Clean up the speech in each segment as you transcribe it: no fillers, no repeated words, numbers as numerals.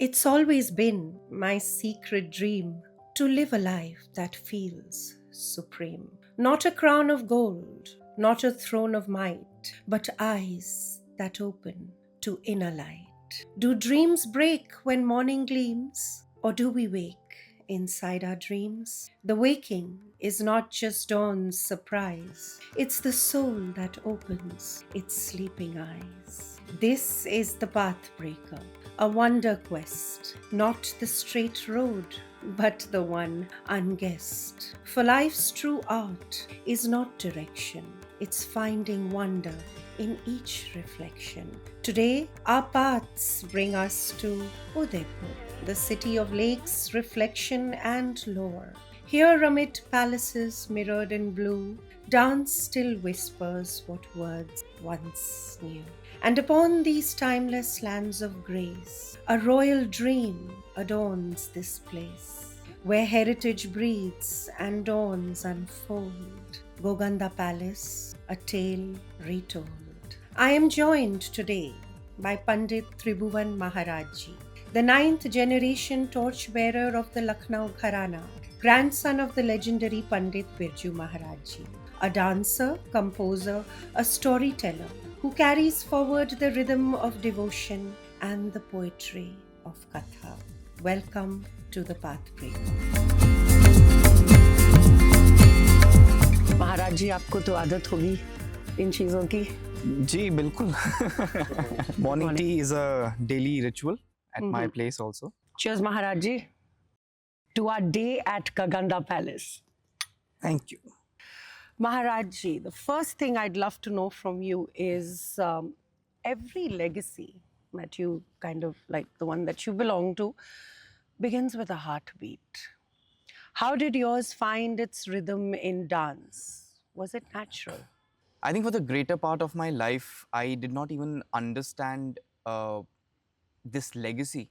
It's always been my secret dream to live a life that feels supreme. Not a crown of gold, not a throne of might, but eyes that open to inner light. Do dreams break when morning gleams, or do we wake inside our dreams? The waking is not just dawn's surprise, it's the soul that opens its sleeping eyes. This is the Pathbreaker, a wonder quest, not the straight road, but the one unguessed. For life's true art is not direction, it's finding wonder in each reflection. Today, our paths bring us to Udaipur, the city of lakes, reflection, and lore. Here, amid palaces mirrored in blue, dance still whispers what words once knew. And upon these timeless lands of grace, a royal dream adorns this place, where heritage breathes and dawns unfold. Goganda Palace, a tale retold. I am joined today by Pandit Tribhuvan Maharaj Ji, the ninth generation torchbearer of the Lucknow Gharana, grandson of the legendary Pandit Birju Maharaj Ji, a dancer, composer, a storyteller who carries forward the rhythm of devotion and the poetry of Katha. Welcome to the Pathbreaker. महाराज जी आपको तो आदत होगी इन चीजों की जी बिल्कुल Morning tea is a daily ritual at my place also. Cheers Maharaj ji to our day at Gaganda Palace. Thank you. Maharaj Ji, the first thing I'd love to know from you is every legacy that you kind of like the one that you belong to begins with a heartbeat. How did yours find its rhythm in dance? Was it natural? I think for the greater part of my life, I did not even understand this legacy.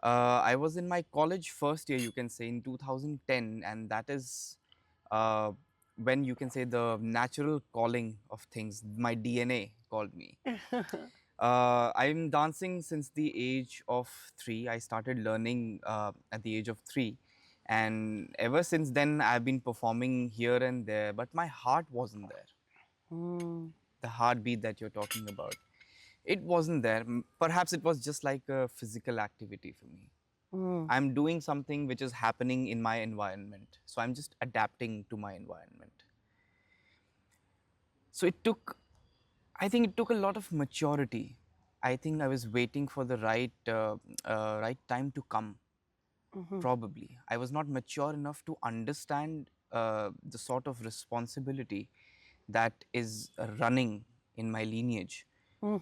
I was in my college first year, you can say, in 2010, and that is when you can say the natural calling of things, my DNA called me. I'm dancing since the age of 3. I started learning at the age of 3. And ever since then, I've been performing here and there, but my heart wasn't there. The heartbeat that you're talking about, it wasn't there. Perhaps it was just like a physical activity for me. I'm doing something which is happening in my environment. So I'm just adapting to my environment. So I think it took a lot of maturity. I think I was waiting for the right time to come. Probably. I was not mature enough to understand the sort of responsibility that is running in my lineage.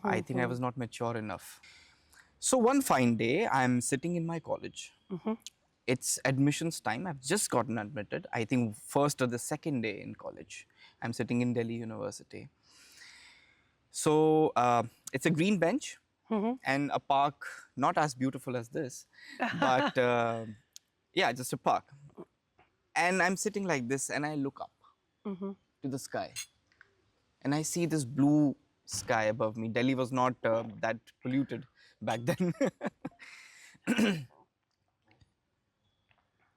I think I was not mature enough. So one fine day, I'm sitting in my college. It's admissions time. I've just gotten admitted. I think first or the second day in college. I'm sitting in Delhi University. So it's a green bench. And a park, not as beautiful as this, but yeah, just a park. And I'm sitting like this and I look up to the sky. And I see this blue sky above me. Delhi was not that polluted back then.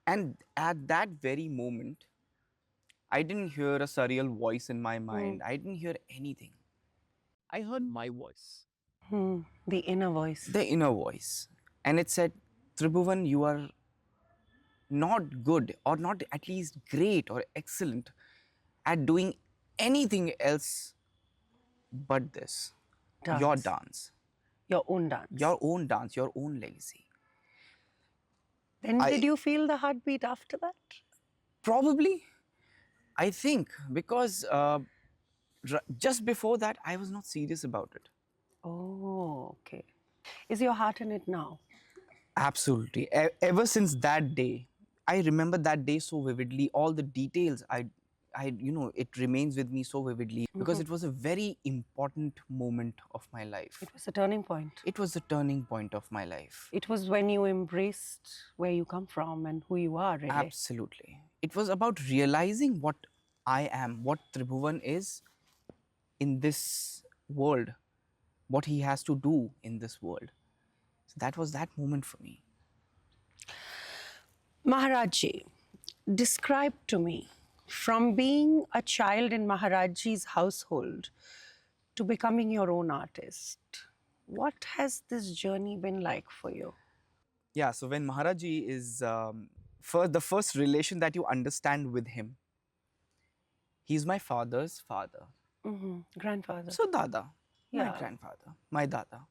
And at that very moment, I didn't hear a surreal voice in my mind. I didn't hear anything. I heard my voice. The inner voice. The inner voice. And it said, Tribhuvan, you are not good or not at least great or excellent at doing anything else but this. Dance. Your dance. Your own dance. Your own dance, your own legacy. Then did you feel the heartbeat after that? Probably, I think, because just before that, I was not serious about it. Oh, okay. Is your heart in it now? Absolutely. Ever since that day, I remember that day so vividly. All the details, it remains with me so vividly because it was a very important moment of my life. It was a turning point. It was the turning point of my life. It was when you embraced where you come from and who you are, really. Absolutely. It was about realizing what I am, what Tribhuvan is in this world, what he has to do in this world. So that was that moment for me. Maharaj Ji, describe to me, from being a child in Maharaj Ji's household to becoming your own artist, what has this journey been like for you? Yeah, so when Maharaji is the first relation that you understand with him, he's my father's father. Grandfather. So Dada, my Yeah. grandfather, my Dada.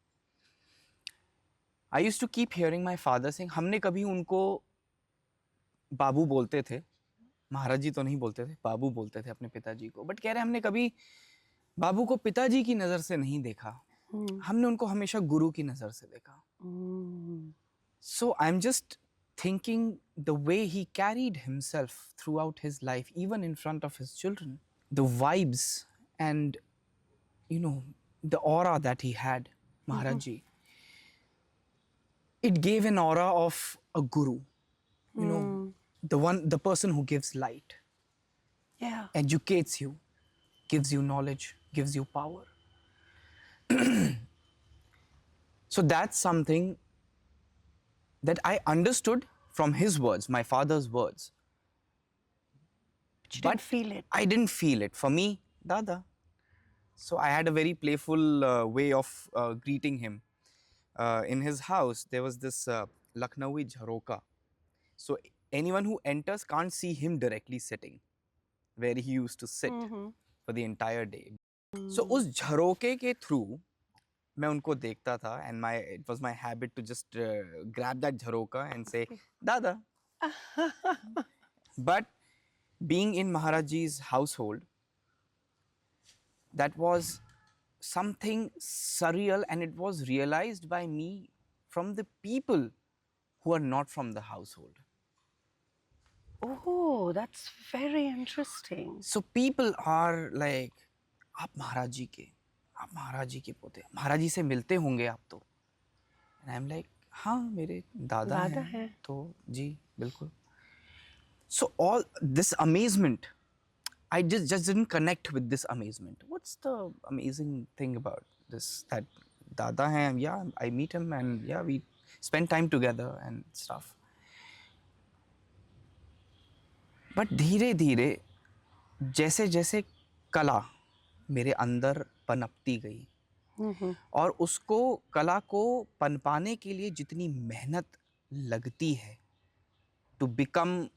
I used to keep hearing my father saying, हमने कभी उनको बाबू बोलते थे, महाराज जी तो नहीं बोलते थे, बाबू बोलते थे अपने पिताजी को, बट कह रहे हमने कभी बाबू को पिताजी की नज़र से नहीं देखा, हमने उनको हमेशा गुरु की नज़र से देखा. So I'm just thinking the way he carried himself throughout his life, even in front of his children, the vibes and, the aura that he had, Maharaji. It gave an aura of a guru, the person who gives light, Yeah. educates you, gives you knowledge, gives you power. So that's something that I understood from his words, my father's words. But you didn't feel it. I didn't feel it. For me, Dada. So I had a very playful way of greeting him. In his house, there was this Lucknowi jharoka. So anyone who enters can't see him directly sitting, where he used to sit for the entire day. So उस झरोके के through मैं उनको देखता था, and it was my habit to just grab that झरोका and say, Dada. But being in Maharaji's household, that was something surreal, and it was realized by me from the people who are not from the household. Oh, that's very interesting. So people are like, आप महाराज जी के पोते, महाराज जी से मिलते होंगे आप तो. And I'm like, हाँ मेरे दादा हैं तो जी बिल्कुल. So all this amazement, I just didn't connect with this amazement. What's the amazing thing about this? That Dada hai, yeah, I meet him and yeah, we spend time together and stuff. But धीरे धीरे जैसे जैसे कला मेरे अंदर पनपती गई, और उसको कला को पनपाने के लिए जितनी मेहनत लगती है, to become,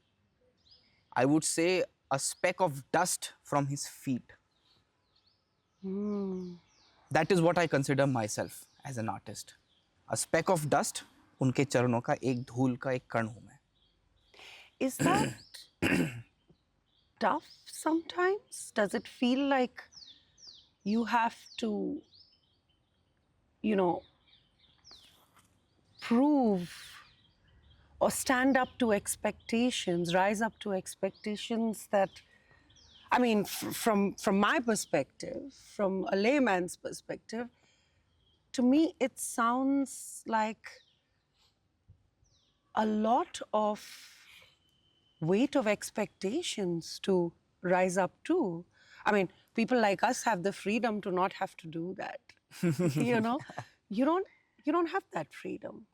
I would say, a speck of dust from his feet. That is what I consider myself as an artist. A speck of dust, उनके चरणों का एक धूल का एक कण हूँ मैं. Is that tough sometimes? Does it feel like you have to, prove or stand up to expectations, rise up to expectations that, I mean, from my perspective, from a layman's perspective, to me it sounds like a lot of weight of expectations to rise up to. I mean, people like us have the freedom to not have to do that. You don't have that freedom.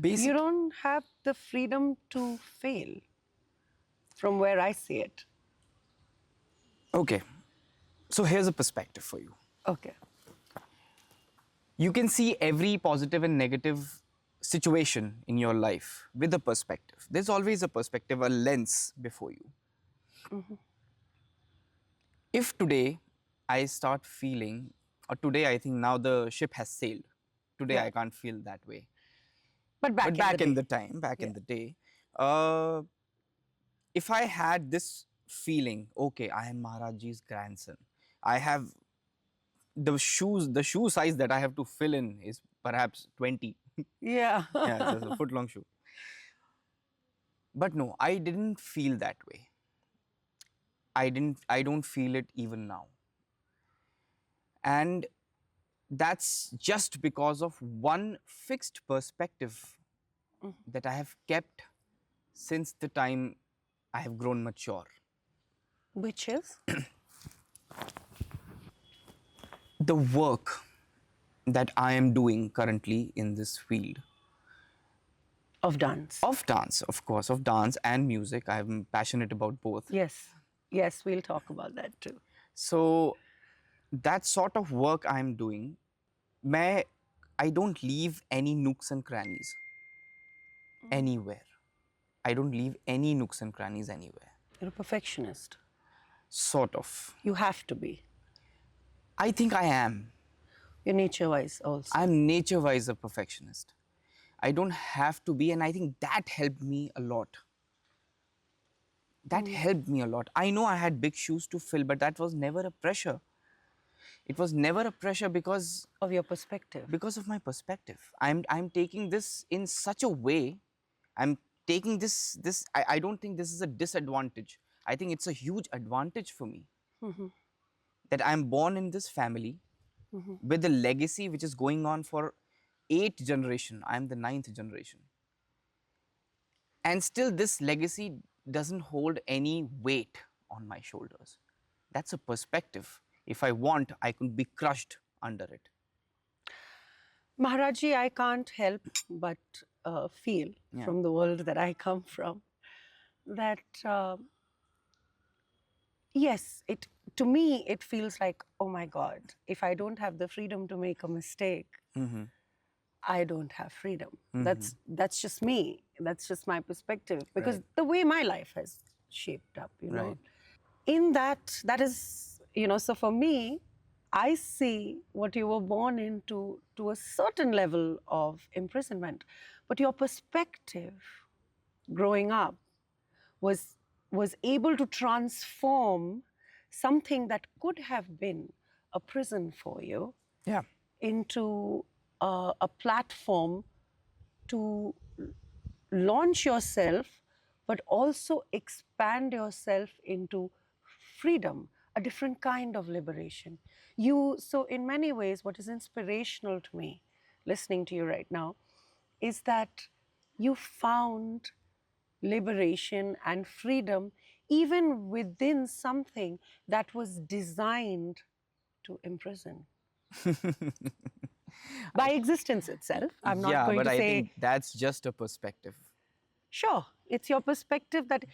You don't have the freedom to fail, from where I see it. Okay, so here's a perspective for you. Okay. You can see every positive and negative situation in your life with a perspective. There's always a perspective, a lens before you. If today I start feeling, or today I think now the ship has sailed, today I can't feel that way. But back in the day, if I had this feeling, okay, I am Maharajji's grandson, I have the shoe size that I have to fill in is perhaps 20. Yeah. Yeah, it's a foot-long shoe. But no, I didn't feel that way. I don't feel it even now. And that's just because of one fixed perspective that I have kept since the time I have grown mature. Which is? The work that I am doing currently in this field. Of dance. Of dance, of course, of dance and music. I'm passionate about both. Yes. Yes, we'll talk about that too. So that sort of work I'm doing, I don't leave any nooks and crannies anywhere. I don't leave any nooks and crannies anywhere. You're a perfectionist. Sort of. You have to be. I think I am. You're nature-wise also. I'm nature-wise a perfectionist. I don't have to be, and I think that helped me a lot. That helped me a lot. I know I had big shoes to fill, but that was never a pressure. It was never a pressure because of your perspective. Because of my perspective. I'm taking this in such a way. I'm taking this. I don't think this is a disadvantage. I think it's a huge advantage for me. That I'm born in this family with a legacy which is going on for 8 generation. I'm the 9th generation. And still this legacy doesn't hold any weight on my shoulders. That's a perspective. If I want, I could be crushed under it. Maharaj Ji, I can't help but feel from the world that I come from that, yes, to me, it feels like, oh my God, if I don't have the freedom to make a mistake, I don't have freedom. That's just me. That's just my perspective. Because the way my life has shaped up, you know. In that is, you know, so for me, I see what you were born into to a certain level of imprisonment. But your perspective growing up was able to transform something that could have been a prison for you into a platform to launch yourself, but also expand yourself into freedom, a different kind of liberation. So in many ways, what is inspirational to me, listening to you right now, is that you found liberation and freedom even within something that was designed to imprison. By existence itself. I'm not going to say... Yeah, but I think that's just a perspective. Sure, it's your perspective that...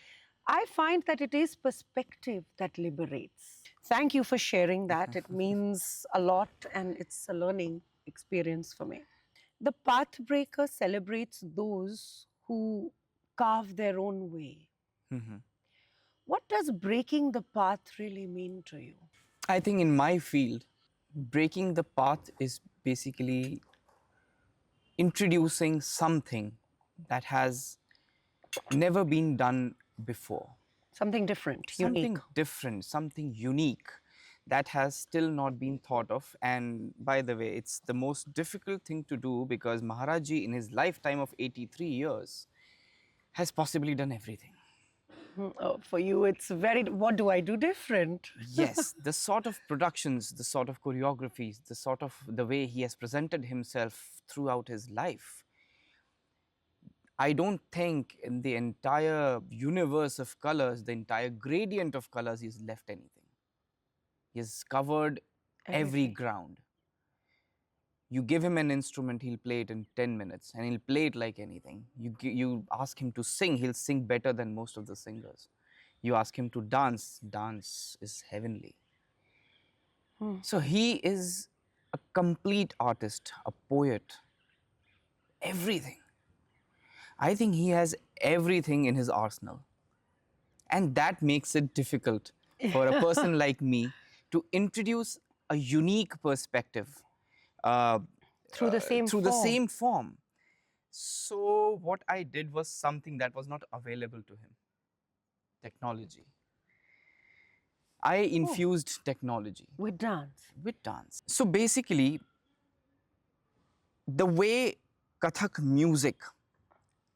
I find that it is perspective that liberates. Thank you for sharing that. It means a lot and it's a learning experience for me. The Pathbreaker celebrates those who carve their own way. What does breaking the path really mean to you? I think in my field, breaking the path is basically introducing something that has never been done before. Something different, something unique. Different, something unique that has still not been thought of. And by the way, it's the most difficult thing to do because Maharaj Ji in his lifetime of 83 years has possibly done everything. Oh, for you, it's very, what do I do different? Yes, the sort of productions, the sort of choreographies, the way he has presented himself throughout his life. I don't think in the entire universe of colors, the entire gradient of colors, he's left anything. He has covered every ground. You give him an instrument, he'll play it in 10 minutes and he'll play it like anything. You ask him to sing, he'll sing better than most of the singers. You ask him to dance, dance is heavenly. So he is a complete artist, a poet, everything. I think he has everything in his arsenal. And that makes it difficult for a person like me to introduce a unique perspective through the same form. So what I did was something that was not available to him. Technology. I infused technology. With dance? With dance. So basically, the way Kathak music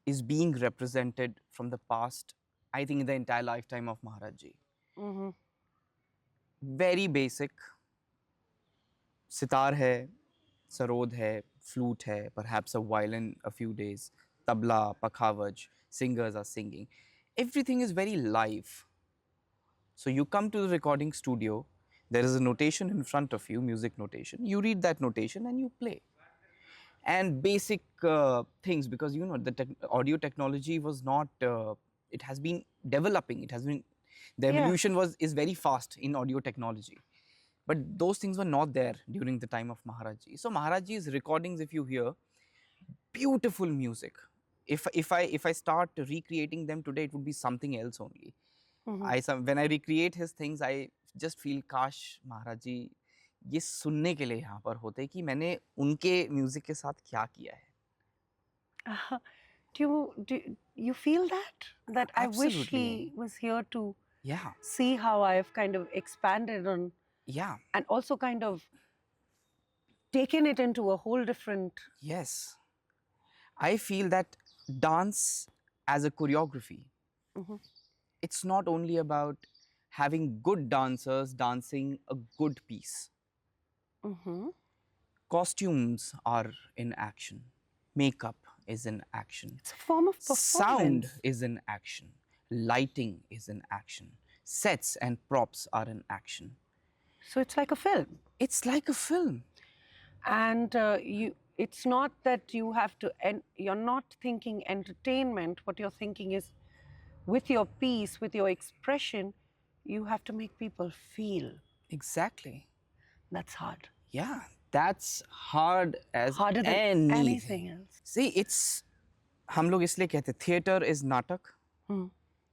is being represented from the past, I think in the entire lifetime of Maharaj Ji. Very basic. Sitar hai, sarod hai, flute hai, perhaps a violin a few days, tabla, pakhavaj, singers are singing. Everything is very live. So you come to the recording studio, There is a notation in front of you, music notation. You read that notation and you play. And basic things, because you know the audio technology was not. It has been developing. It has been the Yeah. evolution is very fast in audio technology. But those things were not there during the time of Maharaj Ji. So Maharaj Ji's recordings, if you hear, beautiful music. If I start recreating them today, it would be something else only. When I recreate his things, I just feel काश महाराज जी ये सुनने के लिए यहाँ पर होते कि मैंने उनके म्यूजिक के साथ क्या किया है. Do you feel that I wish Absolutely. he was here to Yeah, see how I've kind of expanded on yeah, and also kind of taken it into a whole different. yes. I feel that dance as a choreography, it's not only about having good dancers dancing a good piece. Costumes are in action. Makeup is in action. It's a form of performance. Sound is in action. Lighting is in action. Sets and props are in action. So it's like a film. It's like a film. And it's not that you have to, you're not thinking entertainment. What you're thinking is, with your piece, with your expression, you have to make people feel. Exactly. That's hard. Yeah, that's hard as Harder than anything else. See, it's, हम लोग इसलिए कहते theater is natak.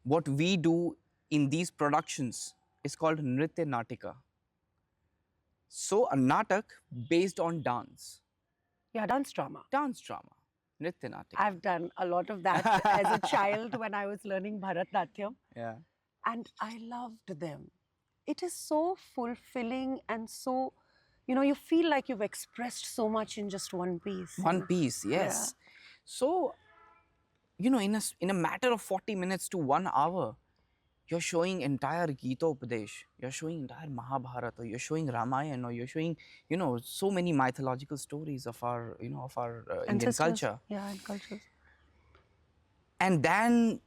What we do in these productions is called nritya natika. So a natak based on dance. Yeah, dance drama. Dance drama. Nritya natika. I've done a lot of that as a child when I was learning Bharatnatyam. Yeah. And I loved them. It is so fulfilling and so, you feel like you've expressed so much in just one piece. One piece, yes. Yeah. So, in a matter of 40 minutes to 1 hour, you're showing entire Gita Upadesh, you're showing entire Mahabharata, you're showing Ramayana, or you're showing, so many mythological stories of our, Indian culture. Yeah, and cultures. And then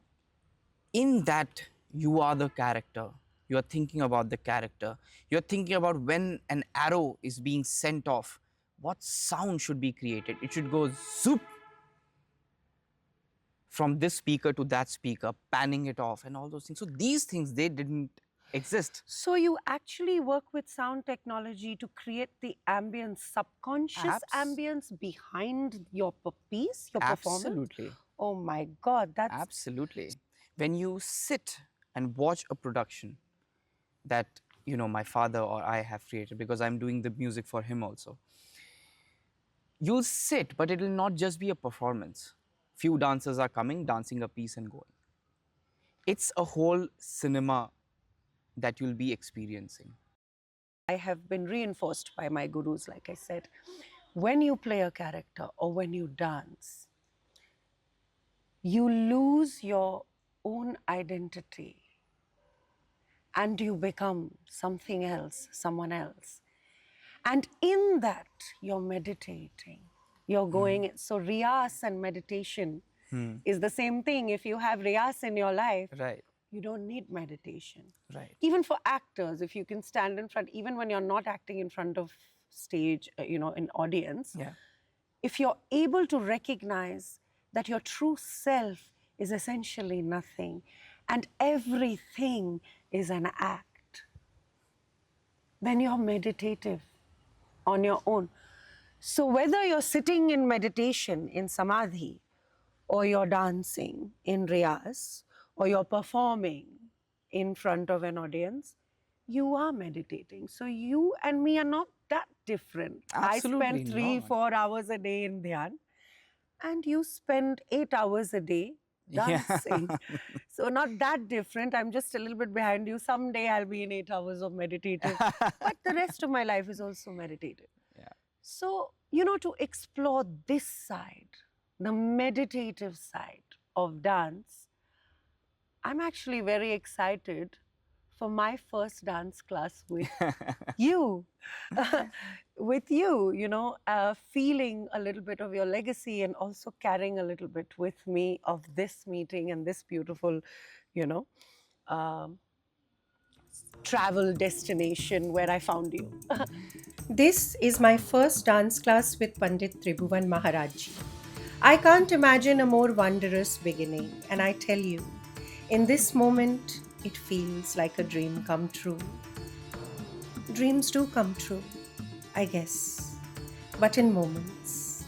in that, you are the character. You're thinking about the character. You're thinking about when an arrow is being sent off, what sound should be created. It should go zoop from this speaker to that speaker, panning it off and all those things. So these things, they didn't exist. So you actually work with sound technology to create the ambience, subconscious ambience behind your piece, your performance? Absolutely. Oh my God, that's... Absolutely. When you sit and watch a production that, my father or I have created, because I'm doing the music for him also, you'll sit, but it will not just be a performance. Few dancers are coming, dancing a piece and going. It's a whole cinema that you'll be experiencing. I have been reinforced by my gurus, like I said. When you play a character or when you dance, you lose your own identity and you become something else, someone else. And in that, you're meditating. You're going, so riyas and meditation is the same thing. If you have riyas in your life, Right. you don't need meditation. Right. Even for actors, if you can stand in front, even when you're not acting in front of stage, in audience, Yeah. if you're able to recognize that your true self is essentially nothing and everything is an act, then you're meditative on your own. So whether you're sitting in meditation, in samadhi, or you're dancing in riyas, or you're performing in front of an audience, you are meditating. So you and me are not that different. Absolutely I spend 3-4 hours a day in dhyan, and you spend 8 hours a day dancing. So not that different. I'm just a little bit behind you. Someday I'll be in 8 hours of meditative, but the rest of my life is also meditative. Yeah. So, to explore this side, the meditative side of dance, I'm actually very excited for my first dance class with you. With you, feeling a little bit of your legacy and also carrying a little bit with me of this meeting and this beautiful, travel destination where I found you? This is my first dance class with Pandit Tribhuvan Maharaj Ji. I can't imagine a more wondrous beginning, and I tell you, in this moment, it feels like a dream come true. Dreams do come true, I guess, but in moments.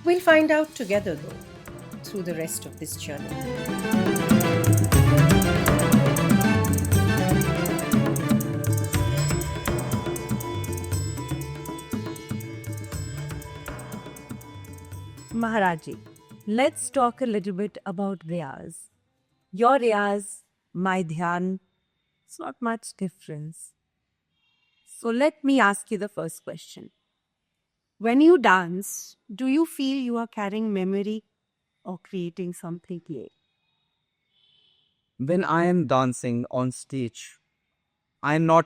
We'll find out together, though, through the rest of this journey. Maharaji, let's talk a little bit about Riyaz. Your Riyaz, my Dhyan, it's not much difference. So let me ask you the first question. When you dance, do you feel you are carrying memory or creating something new? When I am dancing on stage, I am not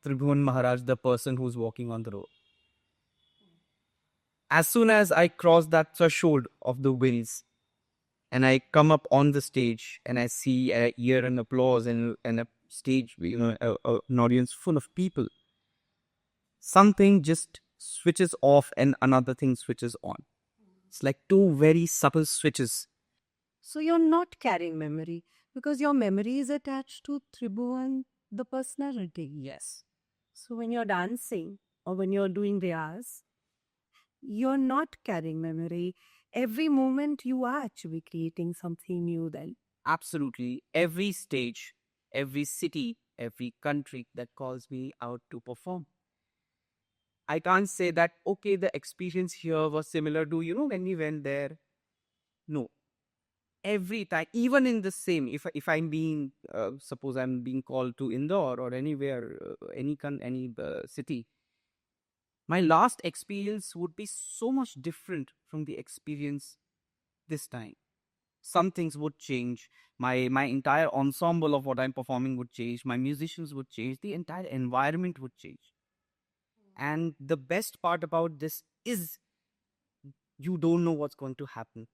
Tribhuvan Maharaj, the person who's walking on the road. As soon as I cross that threshold of the wings and I come up on the stage and I see, hear an applause and a stage, an audience full of people, something just switches off and another thing switches on. It's like two very subtle switches. So you're not carrying memory because your memory is attached to Tribhuvan, the personality. Yes. So when you're dancing or when you're doing Riyaz, you're not carrying memory. Every moment you are actually creating something new then. Absolutely. Every stage, every city, every country that calls me out to perform. I can't say that, okay, the experience here was similar to, when we went there. No. Every time, even in the same, if I'm being, suppose I'm being called to Indore or anywhere, any city, my last experience would be so much different from the experience this time. Some things would change. My entire ensemble of what I'm performing would change. My musicians would change. The entire environment would change. And the best part about this is you don't know what's going to happen.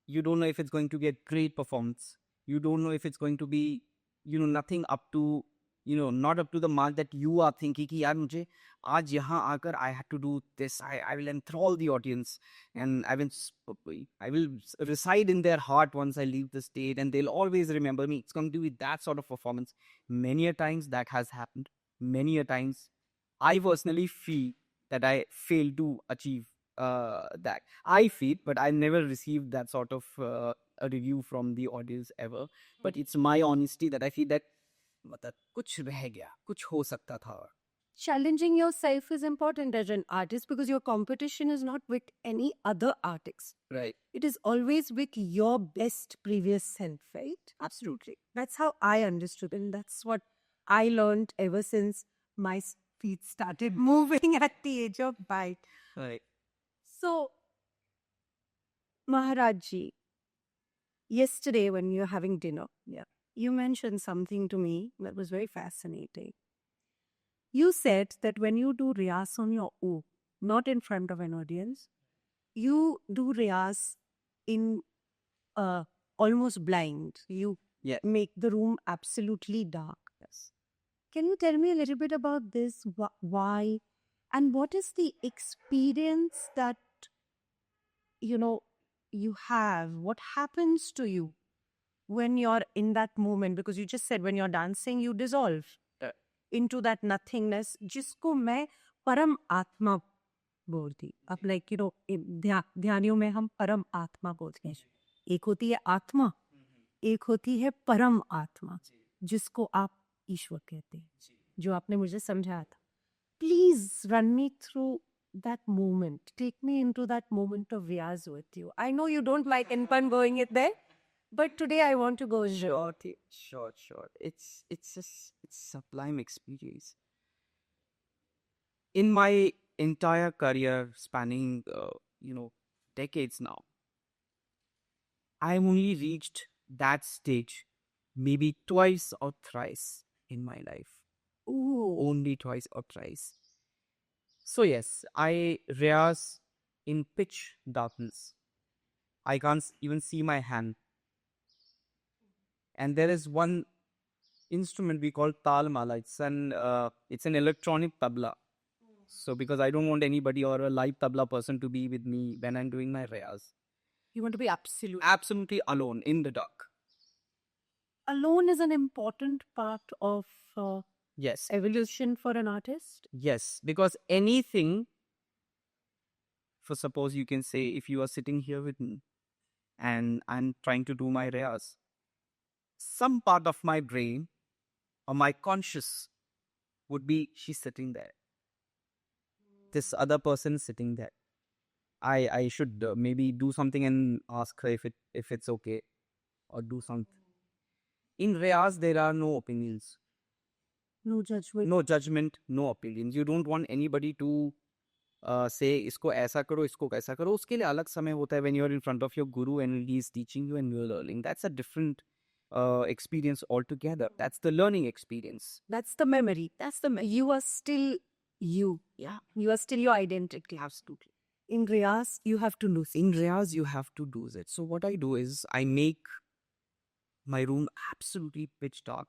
You don't know if it's going to be a great performance. You don't know if it's going to be, nothing up to, not up to the mark that you are thinking कि यार मुझे आज यहाँ आकर I had to do this. I will enthrall the audience and I will reside in their heart once I leave the stage and they'll always remember me. It's going to be that sort of performance. Many a times that has happened. Many a times I personally feel that I failed to achieve that. I feel, but I never received that sort of a review from the audience ever. But it's my honesty that I feel that मतलब कुछ रह गया, कुछ हो सकता था. Challenging yourself is important as an artist because your competition is not with any other artist. Right. It is always with your best previous self, right? Absolutely. That's how I understood, and that's what I learned ever since my feet started moving at the age of 5. Right. So, Maharaj Ji, yesterday when you were having dinner, you mentioned something to me that was very fascinating. You said that when you do riyas on your own, not in front of an audience, you do riyas in almost blind. You Yeah. make the room absolutely dark. Yes. Can you tell me a little bit about this? Why? And what is the experience that, you have? What happens to you when you're in that moment? Because you just said when you're dancing, you dissolve into that nothingness, जिसको मैं परम आत्मा बोलती. अब like, ध्यानियों में हम परम आत्मा बोलते हैं. एक होती है आत्मा, एक होती है परम आत्मा, जिसको आप ईश्वर कहते हैं, जो आपने मुझे समझाया था. Please run me through that moment. Take me into that moment of Riyaz with you. I know you don't like Inpan going it there, but today I want to go sure. Sure. It's sublime experience. In my entire career spanning, decades now, I've only reached that stage maybe twice or thrice in my life. Ooh. Only twice or thrice. So yes, I rehearse in pitch darkness. I can't even see my hand. And there is one instrument we call tal mala. It's an electronic tabla. So because I don't want anybody or a live tabla person to be with me when I'm doing my rayas. You want to be Absolutely alone in the dark. alone is an important part of Yes. evolution for an artist. Yes, because anything, for suppose you can say, if you are sitting here with me and I'm trying to do my rayas, some part of my brain or my conscious would be, she's sitting there. This other person is sitting there. I should maybe do something and ask her if it's okay or do something. In rayas, there are no opinions. No judgment. No judgment, no opinions. You don't want anybody to say इसको ऐसा करो, इसको कैसा करो. उसके लिए अलग समय होता है when you're in front of your guru and he is teaching you and you're learning. That's a different experience altogether. That's the learning experience. That's the memory. You are still you. Yeah. You are still your identity. Absolutely. In Riyas, you have to lose. In rayas, you have to do it. So what I do is I make my room absolutely pitch dark.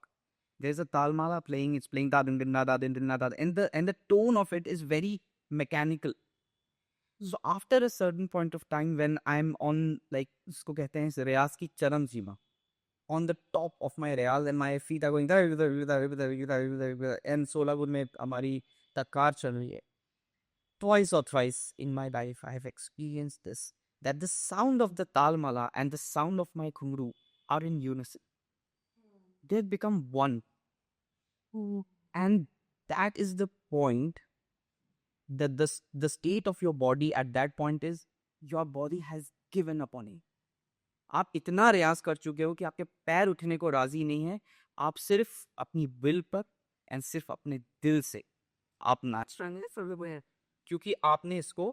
There's a talmala playing. It's playing da din din na da din din na da, and the tone of it is very mechanical. So after a certain point of time, when I'm on, like इसको कहते हैं रियाज की चरम सीमा, on the top of my riyaz and my feet are going and Solapur में हमारी तकार चल रही है. Twice or thrice in my life, I have experienced this, that the sound of the talmala and the sound of my khumru are in unison. They've become one. And that is the point, that the state of your body at that point is, your body has given up on it. आप इतना रियाज कर चुके हो कि आपके पैर उठने को राजी नहीं है. आप सिर्फ अपनी विल पर एंड सिर्फ अपने दिल से आप नाच रहे हैं, क्योंकि आपने इसको,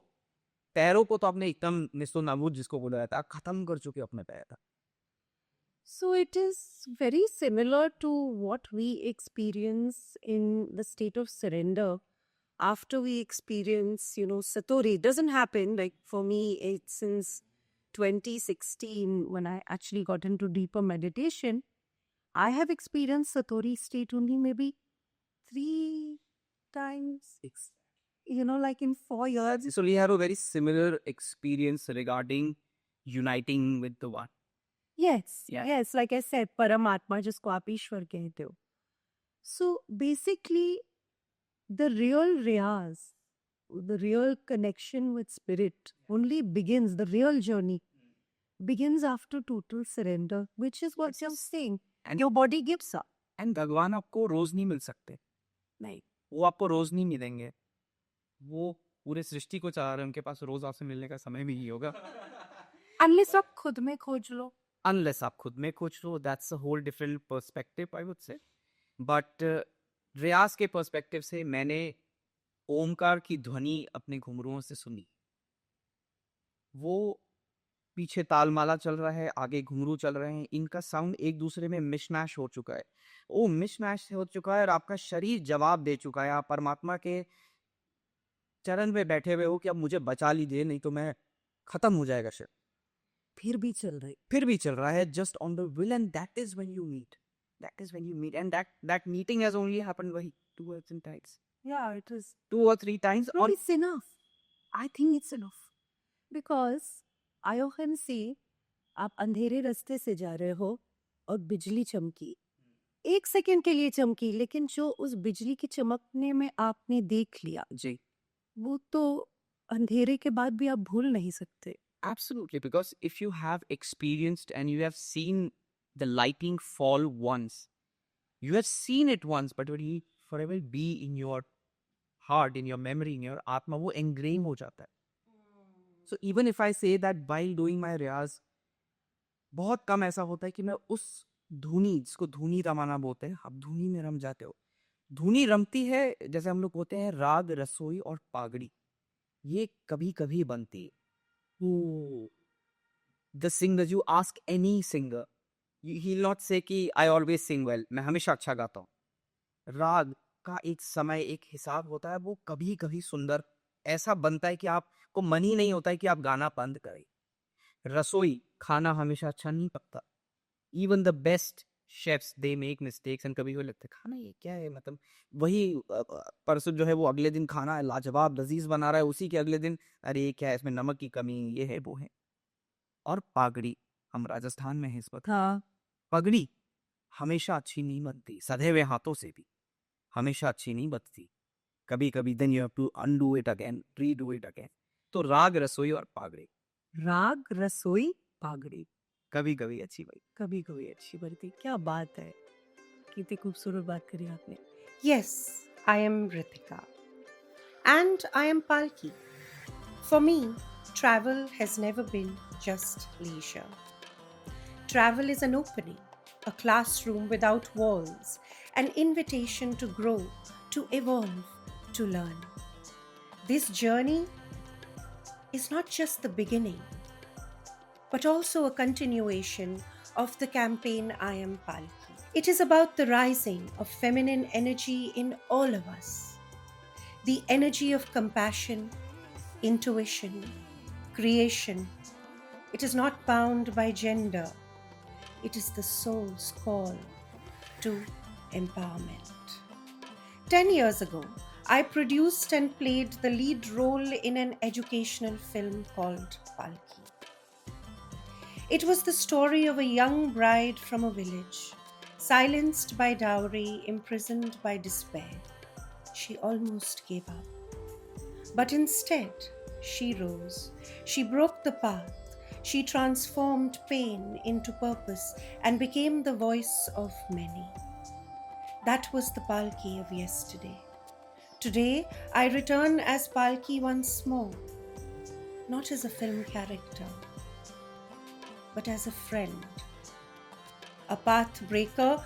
पैरों को तो आपने एकदम निस्तो नाबूद जिसको बोला जाता है, खत्म कर चुके हो अपने पैर. So it is very similar to what we experience in the state of surrender. After we experience, Satori, it doesn't happen. Like for me, it's since 2016 when I actually got into deeper meditation. I have experienced Satori state only maybe 3 times. Like in 4 years. So we have a very similar experience regarding uniting with the one. Yes, Yeah. yes, like I said, Paramatma, जिसको आप ईश्वर कहते हो. So basically, the real riyaz, the real connection with spirit only begins, the real journey begins after total surrender, which is what you're saying. And Your body gives up. And भगवान आपको रोज नहीं मिल सकते. नहीं. वो आपको रोज नहीं मिलेंगे. वो पूरे सृष्टि को चाह रहे हैं, उनके पास रोज आपसे मिलने का समय भी नहीं होगा. Unless आप खुद में खोज लो. Unless आप खुद में खोज लो, that's a whole different perspective, I would say. But रियाज के पर्सपेक्टिव से मैंने ओमकार की ध्वनि अपने घुंघरुओं से सुनी. वो पीछे तालमाला चल रहा है, आगे घुंघरू चल रहे हैं, इनका साउंड एक दूसरे में मिशमैश हो चुका है. वो मिशमैश हो चुका है और आपका शरीर जवाब दे चुका है. आप परमात्मा के चरण में बैठे हुए हो कि अब मुझे बचा लीजिए, नहीं तो मैं खत्म हो जाएगा शरीर. फिर भी चल रहा है. Just on the will, and that is when you meet. And that meeting has only happened 2 or 3 times. Yeah, it is. 2 or 3 times. No, it's enough. I think it's enough. Because I often see, आप अंधेरे रास्ते से जा रहे हो और बिजली चमकी. 1 सेकंड के लिए चमकी, लेकिन जो उस बिजली के चमकने में आपने देख लिया, जी. वो तो अंधेरे के बाद भी आप भूल नहीं सकते. Absolutely, because if you have experienced and you have seen the lighting fall once, you have seen it once, but it will forever be in your heart, in your memory, in your atma, वो engrain हो जाता है. So even if I say that while doing my riyaz, बहुत कम ऐसा होता है कि मैं उस धुनी, जिसको धुनी रमाना बोलते हैं, आप धुनी में रम जाते हो. धुनी रमती है, जैसे हम लोग बोलते हैं राग, रसोई और पागड़ी, ये कभी कभी बनती है. The singer, you ask any singer, he'll not say कि I always sing well, मैं हमेशा अच्छा गाता हूँ. राग का एक समय, एक हिसाब होता है, वो कभी कभी सुंदर ऐसा बनता है कि आपको मन ही नहीं होता है कि आप गाना बंद करें. रसोई, खाना हमेशा अच्छा नहीं पकता. Even the best chefs they make mistakes and कभी कभी लगता है खाना ये क्या है, मतलब वही परसों जो है वो अगले दिन खाना लाजवाब लजीज बना रहा है, उसी के अगले दिन अरे ये क्या है, इसमें नमक की कमी, ये है वो है। और पागड़ी, हम राजस्थान में हैं इस वक्त, हाँ, पगड़ी हमेशा अच्छी नहीं बनती, सधे हुए हाथों से भी हमेशा अच्छी नहीं बनती। कभी कभी then you have to undo it again, redo it again. तो राग रसोई और पागड़ी राग रसोई पागड़ी कभी कभी अच्छी बनी। कभी कभी अच्छी बनती। क्या बात है, कितनी खूबसूरत बात करी आपने। Yes, I am Ritika. And I am Palki. For me, travel has never been just leisure. Travel is an opening, a classroom without walls, an invitation to grow, to evolve, to learn. This journey is not just the beginning, but also a continuation of the campaign I Am Palki. It is about the rising of feminine energy in all of us, the energy of compassion, intuition, creation. It is not bound by gender, it is the soul's call to empowerment. 10 years ago, I produced and played the lead role in an educational film called Palki. It was the story of a young bride from a village, silenced by dowry, imprisoned by despair. She almost gave up. But instead, she rose. She broke the path. She transformed pain into purpose and became the voice of many. That was the Palki of yesterday. Today, I return as Palki once more, not as a film character, but as a friend, a path breaker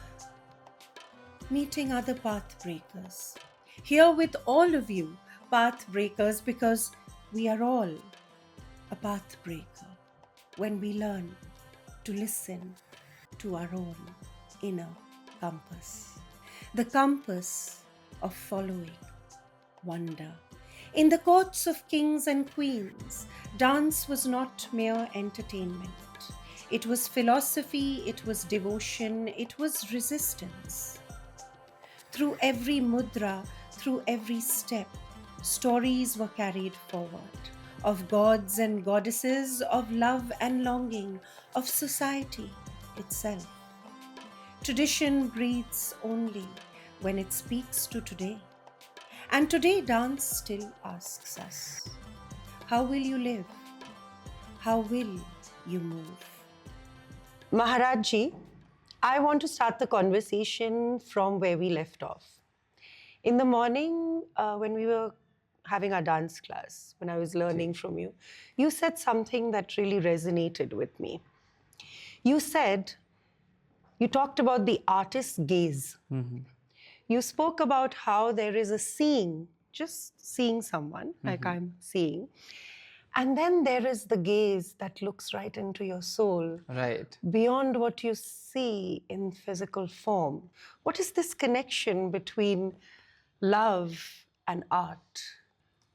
meeting other path breakers. Here with all of you, path breakers, because we are all a path breaker when we learn to listen to our own inner compass, the compass of following wonder. In the courts of kings and queens, dance was not mere entertainment. It was philosophy, it was devotion, it was resistance. Through every mudra, through every step, stories were carried forward of gods and goddesses, of love and longing, of society itself. Tradition breathes only when it speaks to today. And today, dance still asks us, how will you live? How will you move? Maharaj Ji, I want to start the conversation from where we left off. In the morning, when we were having our dance class, when I was learning from you, you said something that really resonated with me. You said, you talked about the artist's gaze. You spoke about how there is a seeing, just seeing someone, like I'm seeing. And then there is the gaze that looks right into your soul, Right. beyond what you see in physical form. What is this connection between love and art?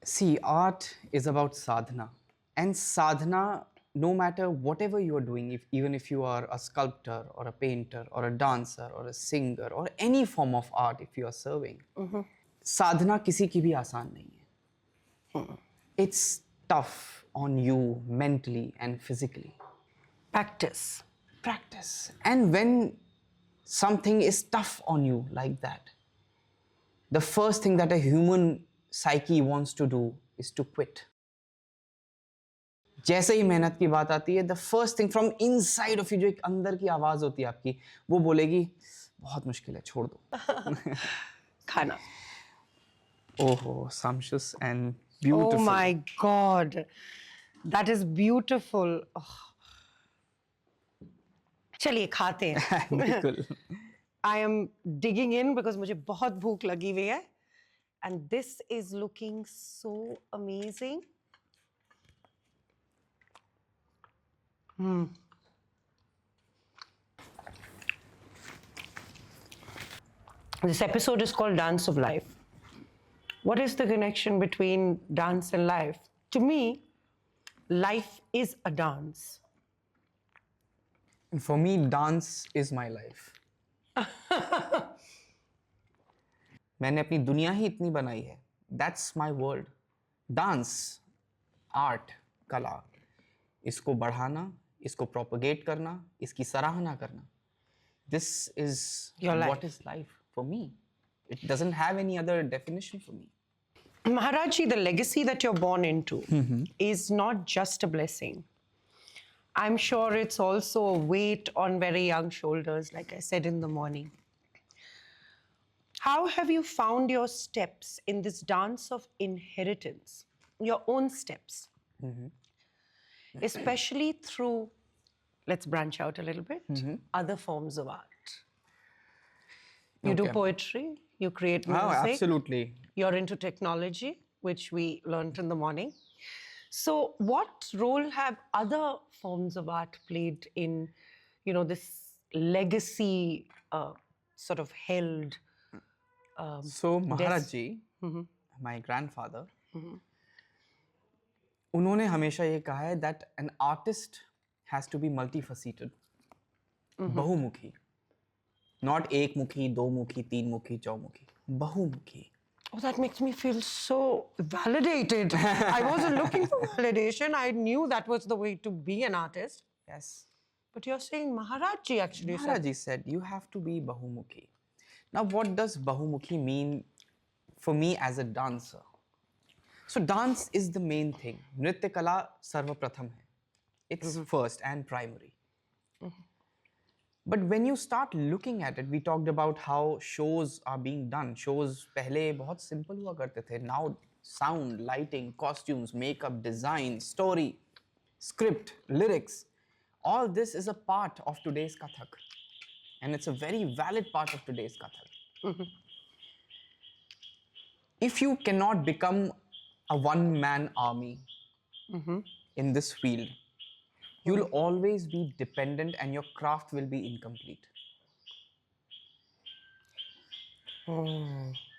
See, art is about sadhana. And sadhana, no matter whatever you are doing, even if you are a sculptor or a painter or a dancer or a singer or any form of art, if you are serving, sadhana किसी की भी आसान नहीं है. It's tough on you mentally and physically. Practice. Practice. And when something is tough on you like that, the first thing that a human psyche wants to do is to quit. जैसे ही मेहनत की बात आती है, the first thing from inside of you, जो एक अंदर की आवाज होती है आपकी, वो बोलेगी बहुत मुश्किल है, छोड़ दो. Khana. Oh, sumptuous and beautiful. Oh my God. That is beautiful. Oh. चलिए खाते हैं. बिल्कुल. I am digging in because मुझे बहुत भूख लगी हुई है. And this is looking so amazing. This episode is called Dance of Life. What is the connection between dance and life? To me, life is a dance. And for me, dance is my life. मैंने अपनी दुनिया ही इतनी बनाई है. That's my world. Dance, art, कला, इसको बढ़ाना, इसको propagate करना, इसकी सराहना करना. This is Your life. what is life for me. It doesn't have any other definition for me. Maharaj Ji, the legacy that you're born into is not just a blessing. I'm sure it's also a weight on very young shoulders, like I said in the morning. How have you found your steps in this dance of inheritance, your own steps? Especially through, let's branch out a little bit, other forms of art. You do Okay. poetry, you create music. Oh, absolutely. You're into technology, which we learned in the morning. So what role have other forms of art played in, this legacy sort of held? So Maharaj Ji, my grandfather, उन्होंने हमेशा ये कहा है that an artist has to be multifaceted, बहुमुखी, not एकमुखी, दोमुखी, तीनमुखी, चौमुखी, बहुमुखी. Oh, that makes me feel so validated. I wasn't looking for validation. I knew that was the way to be an artist. Yes. But you're saying Maharaj Ji actually Maharaj said. Ji said you have to be bahumukhi. Now, what does bahumukhi mean for me as a dancer? So, dance is the main thing. Nritya kala sarva pratham hai. It's first and primary. But when you start looking at it, we talked about how shows are being done. Shows पहले बहुत simple हुआ करते थे. Now, sound, lighting, costumes, makeup, design, story, script, lyrics, all this is a part of today's Kathak. And it's a very valid part of today's Kathak. If you cannot become a one-man army in this field, you'll always be dependent and your craft will be incomplete.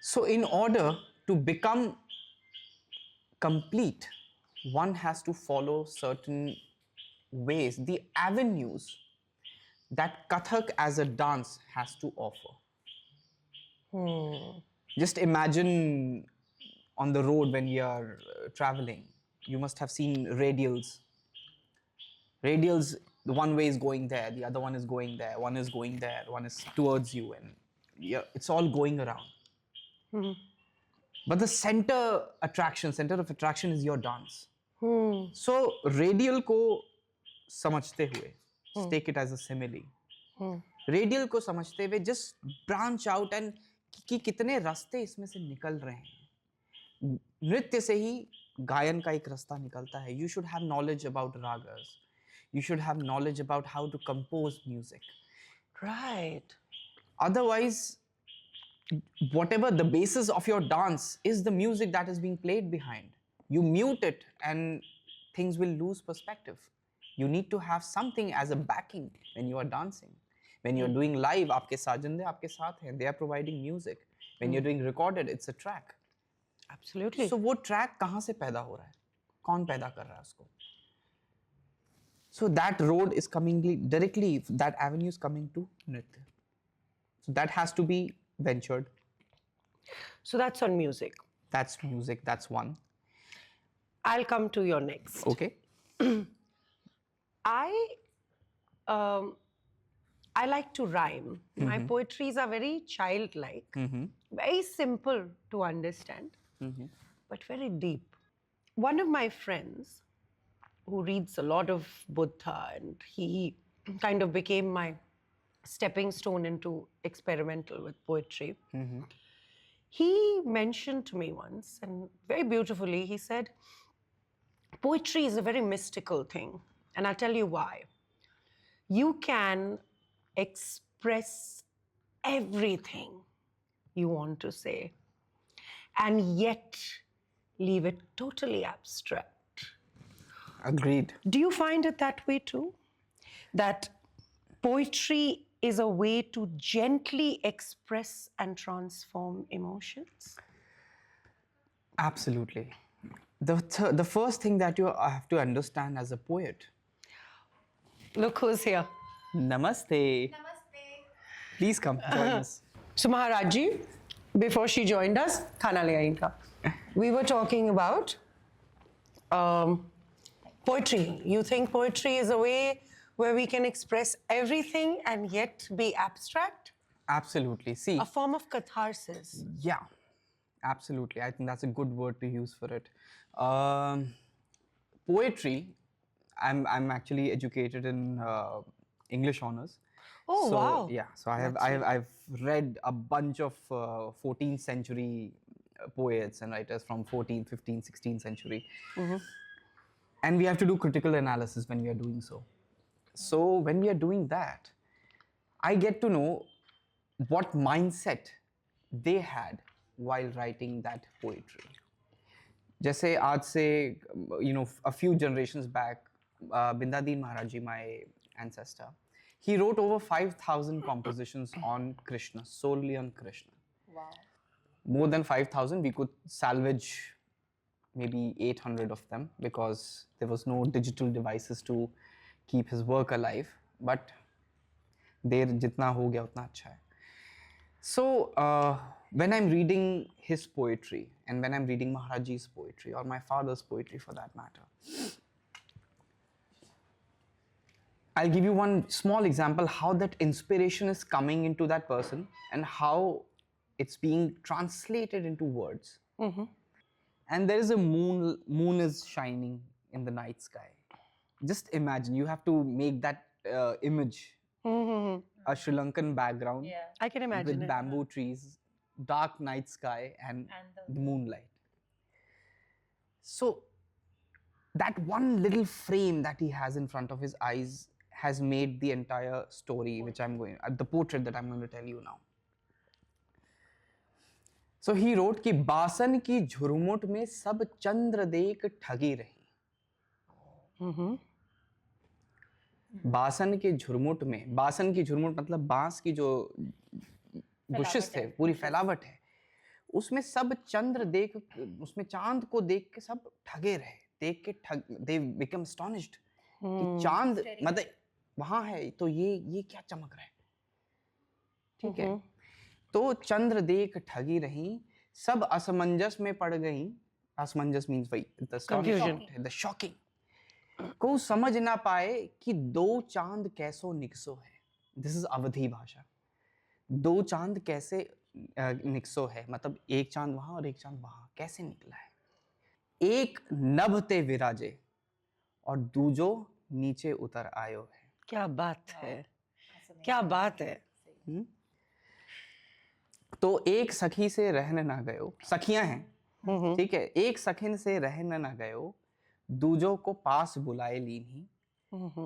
So in order to become complete, one has to follow certain ways, the avenues that Kathak as a dance has to offer. Just imagine on the road when you are traveling, you must have seen radials. Radials, the one way is going there, the other one is going there, one is going there, one is towards you, and it's all going around. But the center of attraction is your dance. So radial को समझते हुए, just take it as a simile. Radial को समझते हुए, just branch out and कि कितने रास्ते इसमें से निकल रहे हैं. नृत्य से ही गायन का एक रास्ता निकलता है. You should have knowledge about ragas. You should have knowledge about how to compose music. Right. Otherwise, whatever the basis of your dance is the music that is being played behind. You mute it and things will lose perspective. You need to have something as a backing when you are dancing. When you're doing live, आपके साजंदे आपके साथ हैं. They are providing music. When you're doing recorded, it's a track. Absolutely. So वो track कहाँ से पैदा हो रहा है? कौन पैदा कर रहा है उसको? So that road is coming directly, that avenue is coming to Nritya. So that has to be ventured. So that's on music. That's music, that's one. I'll come to your next. Okay. I like to rhyme. My poetries are very childlike, very simple to understand, but very deep. One of my friends who reads a lot of Buddha, and he kind of became my stepping stone into experimental with poetry. He mentioned to me once, and very beautifully, he said, poetry is a very mystical thing. And I'll tell you why. You can express everything you want to say and yet leave it totally abstract. Agreed. Do you find it that way too? That poetry is a way to gently express and transform emotions? Absolutely. The first thing that you have to understand as a poet. Look who's here. Namaste. Please come join us. So Maharaj Ji, before she joined us, khana le aayi inka. We were talking about poetry. You think poetry is a way where we can express everything and yet be abstract? Absolutely. See, A form of catharsis. yeah, absolutely. I think that's a good word to use for it. Poetry. I'm actually educated in English honors. Oh, So, wow. Yeah. So I've read a bunch of 14th century poets and writers from 14th, 15th, 16th century. And we have to do critical analysis when we are doing so. So when we are doing that, I get to know what mindset they had while writing that poetry. जैसे आज से a few generations back, Bindadeen Maharaj Ji, my ancestor, he wrote over 5,000 compositions on Krishna, solely on Krishna. Wow. More than 5,000, we could salvage maybe 800 of them because there was no digital devices to keep his work alive. But देर जितना हो गया उतना अच्छा है. So when I'm reading his poetry and when I'm reading Maharaj Ji's poetry or my father's poetry for that matter, I'll give you one small example how that inspiration is coming into that person and how it's being translated into words. And there is a moon is shining in the night sky. Just imagine, you have to make that image, a Sri Lankan background I can imagine with bamboo trees, dark night sky and the moonlight. So that one little frame that he has in front of his eyes has made the entire story which the portrait that I'm going to tell you now. So he wrote कि बासन की झुरमुट में सब चंद्र देख ठगी रही. बासन के झुरमुट में, बासन की झुरमुट मतलब बांस की जो बुशेस थे, पूरी फैलावट है, उसमें सब चंद्र देख, उसमें चांद को देख के सब ठगे रहे, देख के they become astonished कि चांद मतलब वहां है तो ये क्या चमक रहा है. ठीक है, तो चंद्र देख ठगी रही, सब असमंजस में पड़ गई. असमंजस मीन्स वही द शॉकिंग, को समझ ना पाए कि दो चांद कैसो निकसो है. दिस इज अवधी भाषा. दो चांद कैसे निकसो है मतलब एक चांद वहां और एक चांद वहां कैसे निकला है. एक नभ ते विराजे और दूजो नीचे उतर आयो है. क्या बात है, क्या बात है. तो एक सखी से रहने ना गयो, सखियां हैं, ठीक है, एक सखिन से रहने ना गयो, दूजों को पास बुलाए लीनी.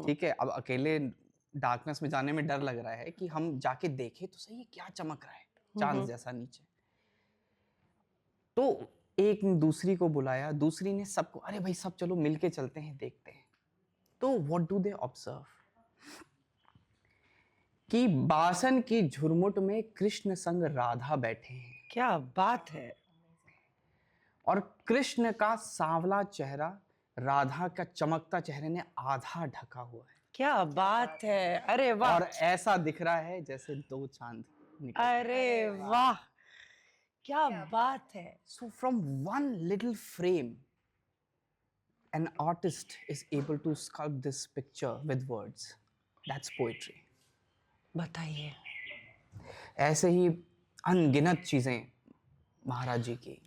ठीक है, अब अकेले डार्कनेस में जाने में डर लग रहा है कि हम जाके देखें तो सही क्या चमक रहा है चांद जैसा नीचे. तो एक ने दूसरी को बुलाया, दूसरी ने सबको, अरे भाई सब चलो मिलके चलते हैं देखते हैं. तो व्हाट डू दे ऑब्जर्व कि बासन की झुरमुट में कृष्ण संग राधा बैठे हैं. क्या बात है. और कृष्ण का सांवला चेहरा राधा का चमकता चेहरे ने आधा ढका हुआ है. क्या बात है. अरे वाह. और ऐसा दिख रहा है जैसे दो चांद निकल. अरे वाह, क्या बात है. So from one little frame, an artist is able to sculpt this picture with words. That's poetry. बताइए. ऐसे ही अनगिनत चीजें महाराज जी की.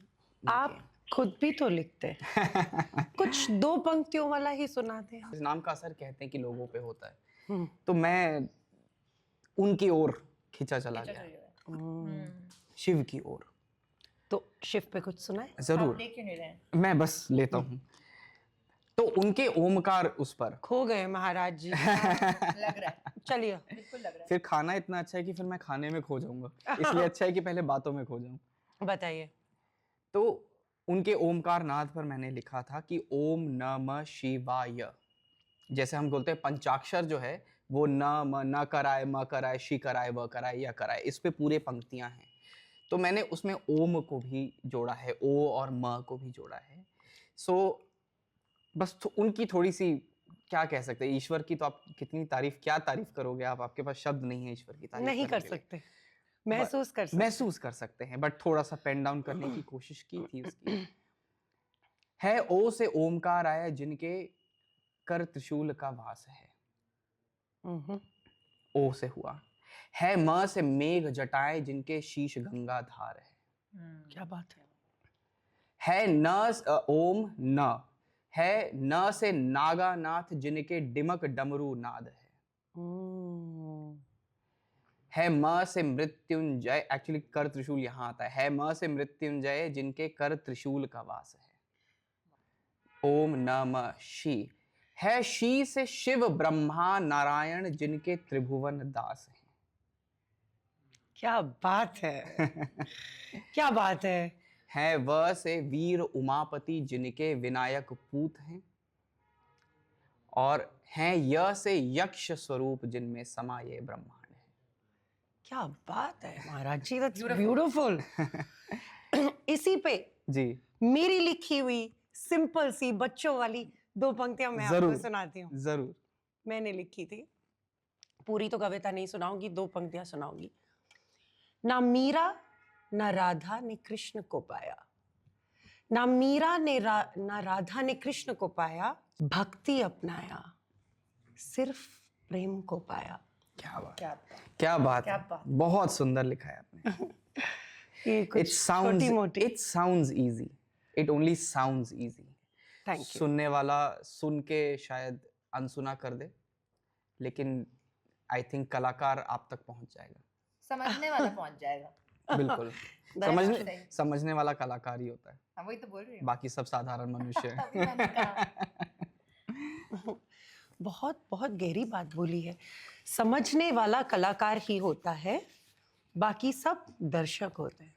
आप खुद भी तो लिखते हैं. कुछ दो पंक्तियों वाला ही सुनाते हैं. इस नाम का असर कहते हैं कि लोगों पे होता है. तो मैं उनकी ओर खिंचा चला गया, शिव की ओर. तो शिव पे कुछ सुनाए. जरूर, मैं बस लेता हूँ. तो उनके ओमकार उस पर खो गए महाराज जी. लग रहा है. चलिए. बिल्कुल लग रहा है. फिर खाना इतना अच्छा है कि फिर मैं खाने में खो जाऊंगा, इसलिए अच्छा है कि पहले बातों में खो जाऊं. बताइए. तो उनके ओमकार नाद पर मैंने लिखा था कि ओम नमः शिवाय. जैसे हम बोलते हैं पंचाक्षर जो है वो न कराए, म कराए, शी कराए, व कराए, या कराए, इस पे पूरे पंक्तियां हैं. तो मैंने उसमें ओम को भी जोड़ा है, ओ और म को भी जोड़ा है. सो बस उनकी थोड़ी सी क्या कह सकते हैं, ईश्वर की तो आप कितनी तारीफ, क्या तारीफ करोगे आप, आपके पास शब्द नहीं है ईश्वर की तारीफ नहीं करने कर के लिए। सकते, महसूस कर सकते। महसूस कर सकते हैं, बट थोड़ा सा पेन डाउन करने की कोशिश की थी उसकी। है ओ से ओमकार आया जिनके कर त्रिशूल का वास है, ओ से हुआ। है म से मेघ जटाएं जिनके शीश गंगा धार है। क्या बात है न ओम न, है न से नागानाथ जिनके डिमक डमरू नाद है। है म से मृत्युंजय, एक्चुअली कर त्रिशूल यहां आता है म से मृत्युंजय जिनके कर त्रिशूल का वास है। ओम नमः शी। है शी से शिव ब्रह्मा नारायण जिनके त्रिभुवन दास हैं। क्या बात है, क्या बात है व से वीर उमापति जिनके विनायक पूत हैं। और हैं य से यक्ष स्वरूप जिनमें समाये ब्रह्मांड है। क्या बात है महाराज जी, दैट्स ब्यूटीफुल। इसी पे जी मेरी लिखी हुई सिंपल सी बच्चों वाली 2 पंक्तियां मैं आपको जरूर सुनाती हूँ। जरूर। मैंने लिखी थी, पूरी तो कविता नहीं सुनाऊंगी, 2 पंक्तियां सुनाऊंगी। ना मीरा ना राधा ने कृष्ण को पाया, ना मीरा ने ना राधा ने कृष्ण को पाया, भक्ति अपनाया सिर्फ प्रेम को पाया। क्या बात, क्या बात, क्या बात क्या है, बात। बहुत सुंदर लिखा है आपने। ये It कुछ sounds, छोटी मोटी। it sounds easy. It only sounds easy. Thank you. सुनने वाला सुन के शायद अनसुना कर दे, लेकिन आई थिंक कलाकार आप तक पहुंच जाएगा, समझने वाला पहुंच जाएगा। बिल्कुल। समझने वाला कलाकार ही होता है, हाँ वही तो बोल रही हूँ। बाकी सब साधारण मनुष्य है। तभी मैंने कहा। बहुत बहुत गहरी बात बोली है। समझने वाला कलाकार ही होता है, बाकी सब दर्शक होते हैं।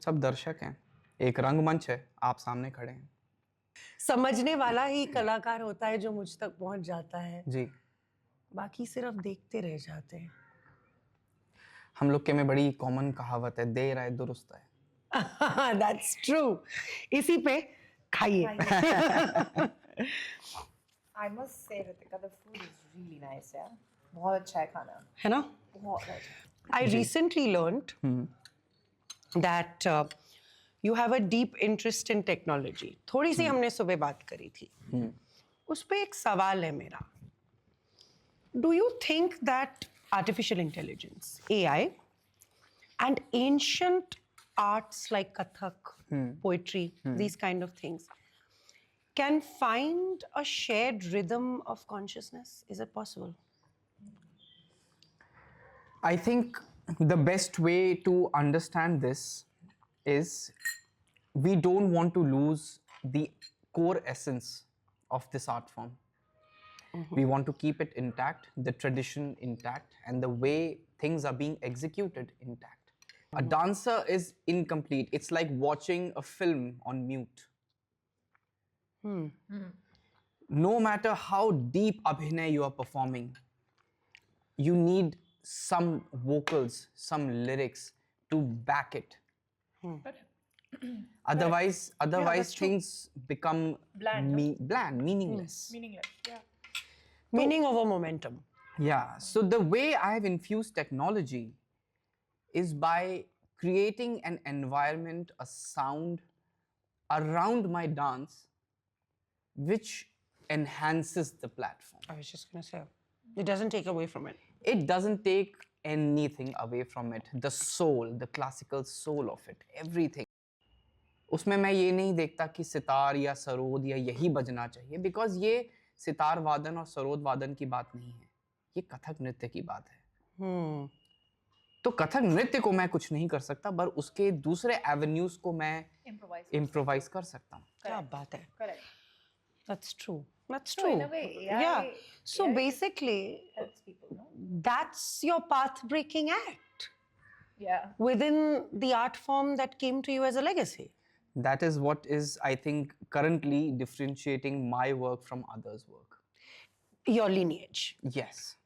सब दर्शक हैं, एक रंगमंच है, आप सामने खड़े हैं। समझने वाला ही कलाकार होता है जो मुझ तक पहुंच जाता है, जी, बाकी सिर्फ देखते रह जाते हैं। हम लोग के में बड़ी कॉमन कहावत है, देर आए दुरुस्त है। That's true. इसी पे खाइए। I must say, Ritika, the food is really nice, yeah. बहुत अच्छा है खाना, है ना? बहुत अच्छा। I recently learned that you have a deep interest in technology. थोड़ी सी हमने सुबह बात करी थी, उस पे एक सवाल है मेरा। Do you think that artificial intelligence, AI, and ancient arts like Kathak, poetry, these kind of things, can find a shared rhythm of consciousness? Is it possible? I think the best way to understand this is we don't want to lose the core essence of this art form. We want to keep it intact, the tradition intact, and the way things are being executed intact. A dancer is incomplete. It's like watching a film on mute. No matter how deep abhinay you are performing, you need some vocals, some lyrics to back it. Otherwise things become bland, meaningless. Meaningless, yeah. Meaning over momentum. Yeah, so the way I have infused technology is by creating an environment, a sound around my dance which enhances the platform. I was just going to say, it doesn't take away from it. It doesn't take anything away from it. The soul, the classical soul of it, everything. उसमें मैं ये नहीं देखता कि सितार या सरोद या यही बजना चाहिए, बिकॉज ये सितार वादन और सरोद वादन की बात नहीं है, ये कथक नृत्य की बात है। तो कथक नृत्य को मैं कुछ नहीं कर सकता, पर उसके दूसरे एवेन्यूज को मैं इम्प्रोवाइज कर सकता हूँ। क्या बात है। Correct. That's true. That's So true. in a way, AI yeah. So AI basically, helps people, no? that's your path-breaking act Yeah. within the art form that came to you as a legacy. That is what is, I think, currently differentiating my work from others' work. Your lineage. Yes.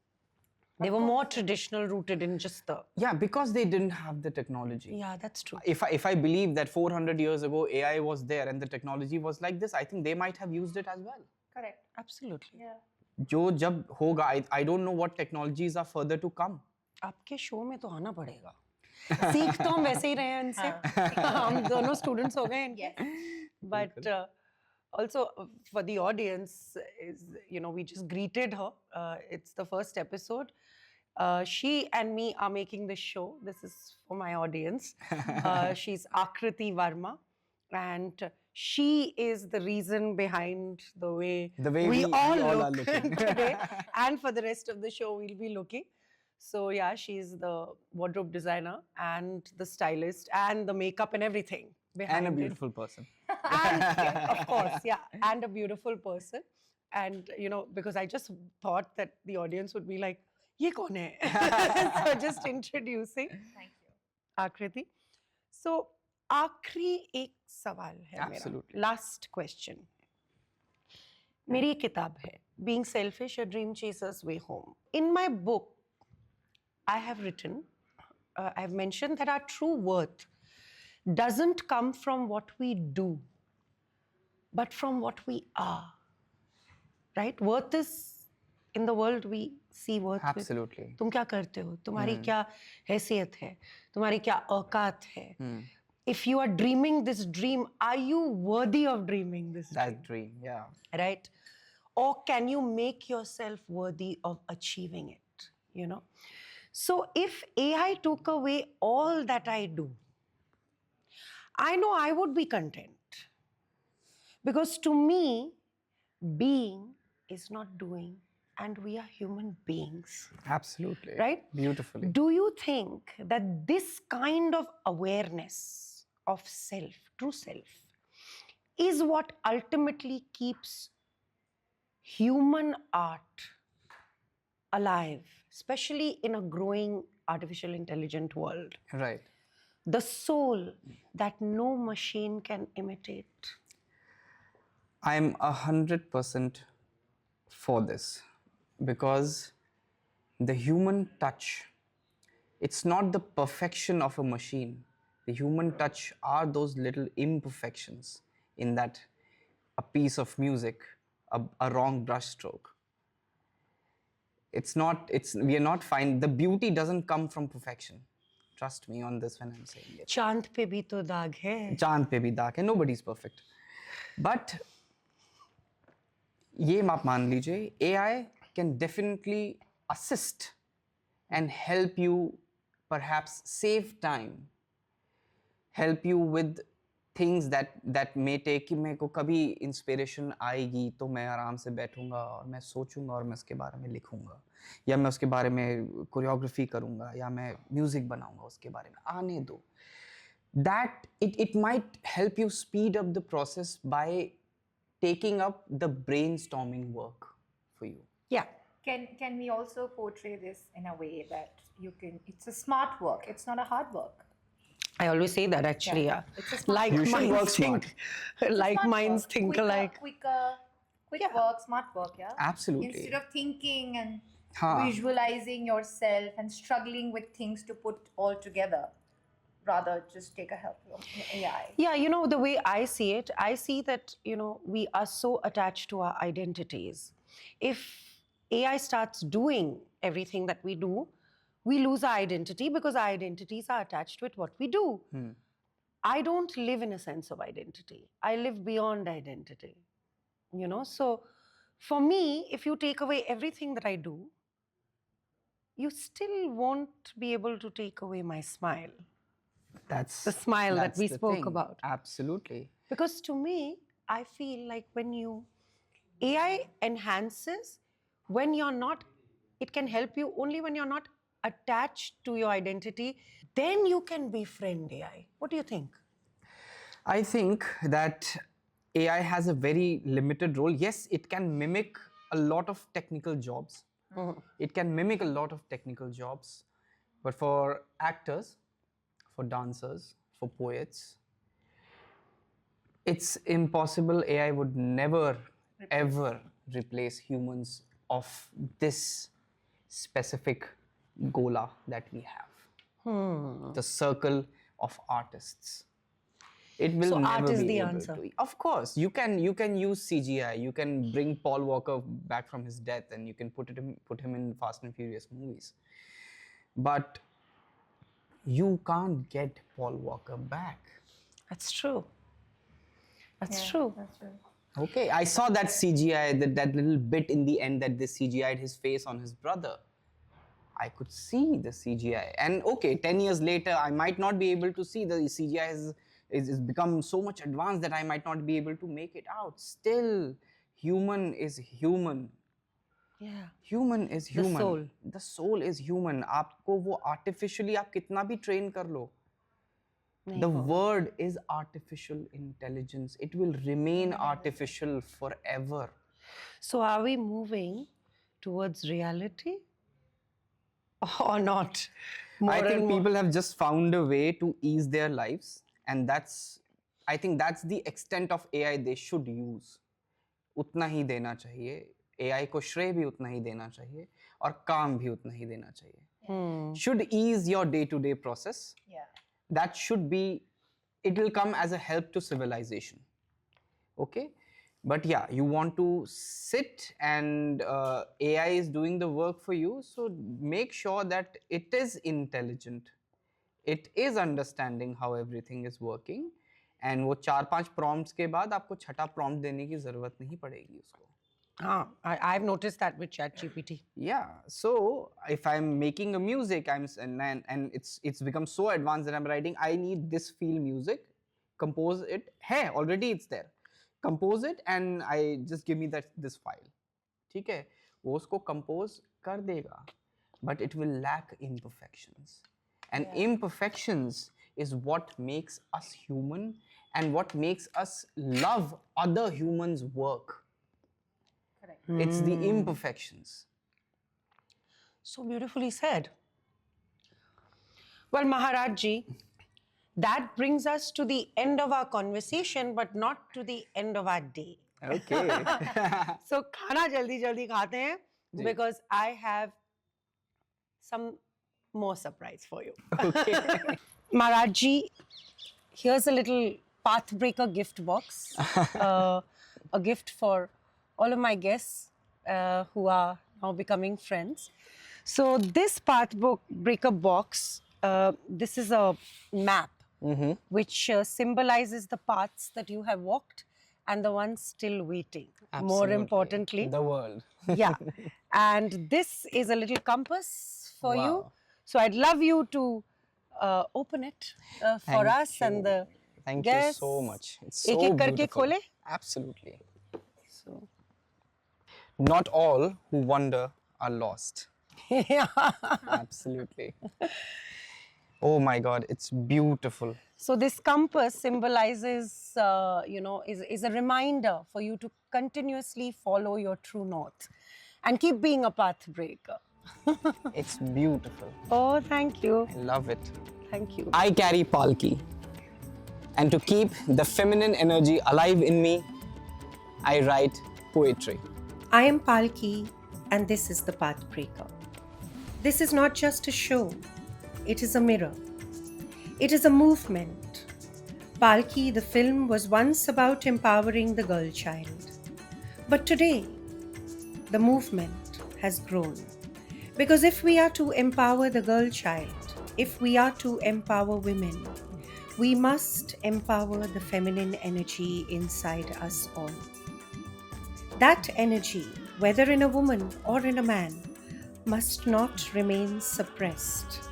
They were more traditional, rooted in just the... Yeah, because they didn't have the technology. Yeah, that's true. If I believe that 400 years ago AI was there and the technology was like this, I think they might have used it as well. Correct. Absolutely. Yeah. जो जब होगा, I don't know what technologies are further to come. आपके show में तो आना पड़ेगा. सीख तो हम वैसे ही रहे हैं इनसे. हम दोनों स्टूडेंट्स हो गए इनके. But also for the audience, is, you know, we just greeted her. It's the first episode. She and me are making this show. This is for my audience. She's Akriti Varma, and she is the reason behind the way we all are look looking today. And for the rest of the show, we'll be looking. So yeah, she's the wardrobe designer and the stylist and the makeup and everything behind And a it. beautiful person. And of course, yeah, and a beautiful person. And you know, because I just thought that the audience would be like, "Ye kaun hai?" So just introducing. Thank you. Akriti. So आखिरी एक सवाल है मेरा. Absolutely. Last question. मेरी एक किताब है, Being Selfish: A Dream Chaser's Way Home. In my book, I have written, I have mentioned that our true worth doesn't come from what we do, but from what we are. Right? Worth is, in the world we see worth with. Absolutely. तुम क्या करते हो? तुम्हारी क्या हैसियत है? तुम्हारी क्या औकात है? If you are dreaming this dream, are you worthy of dreaming this dream? That dream, yeah. Right? Or can you make yourself worthy of achieving it? You know? So if AI took away all that I do, I know I would be content. Because to me, being is not doing, and we are human beings. Absolutely. Right? Beautifully. Do you think that this kind of awareness of self, true self, is what ultimately keeps human art alive, especially in a growing artificial intelligent world? Right. The soul that no machine can imitate. I'm 100% for this, because the human touch, it's not the perfection of a machine. The human touch are those little imperfections in that a piece of music, a wrong brush stroke. We are not fine. The beauty doesn't come from perfection. Trust me on this when I'm saying it. Chand pe bhi to daag hai. Chand pe bhi daag hai. Nobody's perfect. But ये आप मान लीजिए, AI can definitely assist and help you, perhaps save time, help you with things that may take, कि मेरे को कभी inspiration आएगी तो मैं आराम से बैठूंगा और मैं सोचूंगा और मैं उसके बारे में लिखूंगा, या मैं उसके बारे में कोरियोग्राफी करूंगा, या मैं म्यूजिक बनाऊंगा उसके बारे में. आने दो. That it might help you speed up the process by taking up the brainstorming work for you. Yeah. Can we also portray this in a way that it's a smart work, it's not a hard work? I always say that actually, yeah. It's a smart Like You should minds work think, like Smart minds work. think Quicker, alike. quick Yeah. work, smart work, yeah? Absolutely. Instead of thinking and Haan. visualizing yourself and struggling with things to put all together, rather just take a help from AI. Yeah, you know, the way I see it, I see that, you know, we are so attached to our identities. If AI starts doing everything that we do, we lose our identity because our identities are attached with what we do. I don't live in a sense of identity. I live beyond identity. You know, so for me, if you take away everything that I do, you still won't be able to take away my smile. That's The smile that that's we the spoke thing. about. Absolutely. Because to me, I feel like when AI enhances, when you're not, it can help you only when you're not attached to your identity, then you can befriend AI. What do you think? I think that AI has a very limited role. Yes, it can mimic a lot of technical jobs. It can mimic a lot of technical jobs. But for actors, for dancers, for poets, it's impossible. AI would never, ever replace humans of this specific gola that we have. The circle of artists. It will So art never is be the able answer. to. Of course, you can use CGI. You can bring Paul Walker back from his death, and you can put him in Fast and Furious movies. But you can't get Paul Walker back. That's true. That's Yeah, true. that's true. Okay, I saw that CGI, that little bit in the end that they CGI'd his face on his brother. I could see the CGI. And okay, 10 years later, I might not be able to see the CGI is become so much advanced that I might not be able to make it out. Still, human is human. Yeah. Human is human. soul. The soul is human. आपको वो artificially आप कितना भी train कर लो. The word is artificial intelligence. It will remain artificial forever. So are we moving towards reality or not? I More think and more. people have just found a way to ease their lives, and I think that's the extent of AI they should use. उतना ही देना चाहिए. AI को श्रेय भी उतना ही देना चाहिए और काम भी उतना ही देना चाहिए. Should ease your day-to-day process. Yeah. That should be, it will come as a help to civilization. Okay? But yeah, you want to sit and AI is doing the work for you, so make sure that it is intelligent. It is understanding how everything is working. And वो 4-5 prompts के बाद आपको छठा prompt देने की ज़रूरत नहीं पड़ेगी उसको. I've noticed that with ChatGPT. Yeah, so if I'm making a music, and it's become so advanced that I'm writing, I need this feel music, compose it. Hey, already it's there. Compose it, and I just give me this file. ठीक है, वो उसको compose कर देगा, but it will lack imperfections, and imperfections is what makes us human and what makes us love other humans' work. It's the imperfections. So beautifully said. Well, Maharaj Ji, that brings us to the end of our conversation, but not to the end of our day. Okay. So, khana jaldi jaldi khate hain because I have some more surprise for you. Okay. Maharaj Ji, here's a little Pathbreaker gift box. A gift for all of my guests who are now becoming friends. So this Pathbreaker box, this is a map which symbolizes the paths that you have walked and the ones still waiting. More Absolutely. importantly. The world. Yeah. And this is a little compass for you. Wow. So I'd love you to open it for Thank us and the Thank guests. you so much. It's so एक-एक करके beautiful. खोले? Absolutely. So. Not all who wander are lost. Yeah. Absolutely. Oh my God, it's beautiful. So this compass symbolizes, is a reminder for you to continuously follow your true north and keep being a path breaker. It's beautiful. Oh, thank you. I love it. Thank you. I carry Palki. And to keep the feminine energy alive in me, I write poetry. I am Palki, and this is the Pathbreaker. This is not just a show, it is a mirror. It is a movement. Palki, the film, was once about empowering the girl child. But today, the movement has grown. Because if we are to empower the girl child, if we are to empower women, we must empower the feminine energy inside us all. That energy, whether in a woman or in a man, must not remain suppressed.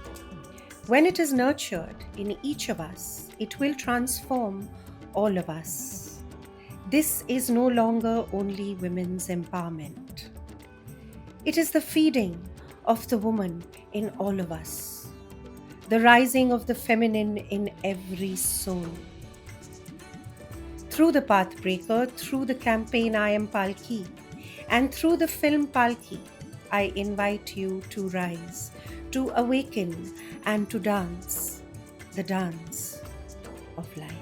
When it is nurtured in each of us, it will transform all of us. This is no longer only women's empowerment. It is the feeding of the woman in all of us, the rising of the feminine in every soul. Through the Pathbreaker, through the campaign I Am Palki, and through the film Palki, I invite you to rise, to awaken, and to dance the dance of life.